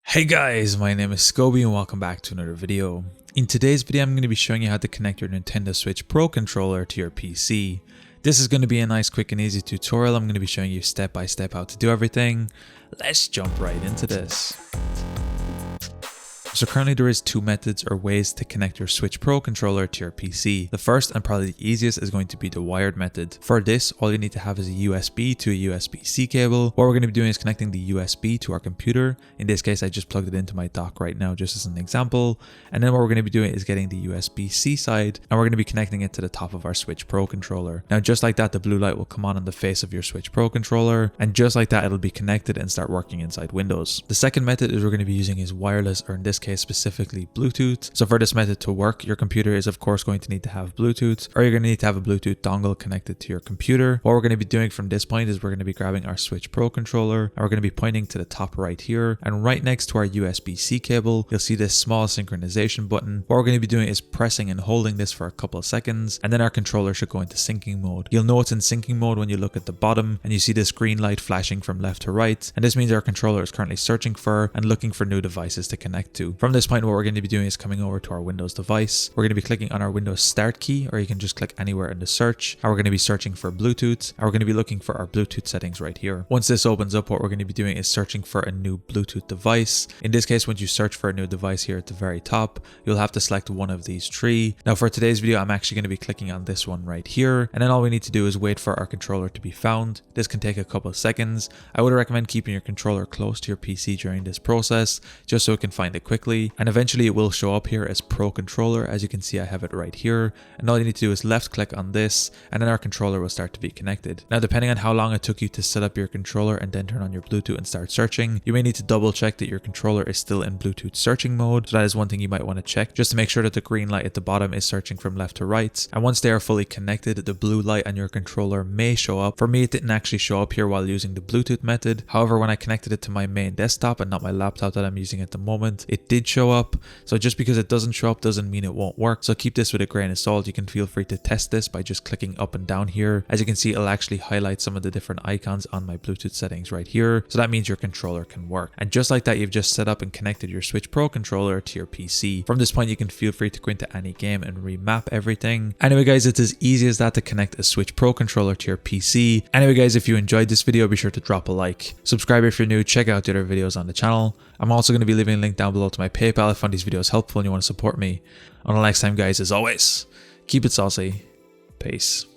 Hey guys, my name is Scoby and welcome back to another video. In today's video, I'm going to be showing you how to connect your Nintendo Switch Pro controller to your PC. This is going to be a nice, quick and easy tutorial. I'm going to be showing you step by step how to do everything. Let's jump right into this. So currently there is two methods or ways to connect your Switch Pro controller to your PC. The first and probably the easiest is going to be the wired method. For this, all you need to have is a USB to a USB-C cable. What we're going to be doing is connecting the USB to our computer. In this case, I just plugged it into my dock right now just as an example. And then what we're going to be doing is getting the USB-C side and we're going to be connecting it to the top of our Switch Pro controller. Now just like that, the blue light will come on the face of your Switch Pro controller, and just like that, it'll be connected and start working inside Windows. The second method is we're going to be using is wireless, or in this case specifically Bluetooth. So for this method to work, your computer is of course going to need to have Bluetooth, or you're going to need to have a Bluetooth dongle connected to your computer. What we're going to be doing from this point is we're going to be grabbing our Switch Pro controller and we're going to be pointing to the top right here, and right next to our USB-C cable you'll see this small synchronization button. What we're going to be doing is pressing and holding this for a couple of seconds, and then our controller should go into syncing mode. You'll know it's in syncing mode when you look at the bottom and you see this green light flashing from left to right, and this means our controller is currently searching for and looking for new devices to connect to. From this point, what we're going to be doing is coming over to our Windows device. We're going to be clicking on our Windows Start key, or you can just click anywhere in the search, and we're going to be searching for Bluetooth, and we're going to be looking for our Bluetooth settings right here. Once this opens up, what we're going to be doing is searching for a new Bluetooth device. In this case, once you search for a new device here at the very top, you'll have to select one of these three. Now for today's video, I'm actually going to be clicking on this one right here, and then all we need to do is wait for our controller to be found. This can take a couple of seconds. I would recommend keeping your controller close to your PC during this process, just so it can find it quickly, and eventually it will show up here as Pro Controller. As you can see, I have it right here, and all you need to do is left click on this and then our controller will start to be connected. Now depending on how long it took you to set up your controller and then turn on your Bluetooth and start searching, you may need to double check that your controller is still in Bluetooth searching mode. So that is one thing you might want to check, just to make sure that the green light at the bottom is searching from left to right, and once they are fully connected, the blue light on your controller may show up. For me, it didn't actually show up here while using the Bluetooth method. However, when I connected it to my main desktop and not my laptop that I'm using at the moment, it did show up. So just because it doesn't show up doesn't mean it won't work, so keep this with a grain of salt. You can feel free to test this by just clicking up and down here. As you can see, it'll actually highlight some of the different icons on my Bluetooth settings right here, so that means your controller can work. And just like that, you've just set up and connected your Switch Pro controller to your PC. From this point, you can feel free to go into any game and remap everything. Anyway guys, it's as easy as that to connect a Switch Pro controller to your PC. Anyway guys, if you enjoyed this video, be sure to drop a like. Subscribe if you're new, check out the other videos on the channel. I'm also going to be leaving a link down below to my PayPal if you find these videos helpful and you want to support me. Until next time guys, as always, keep it saucy. Peace.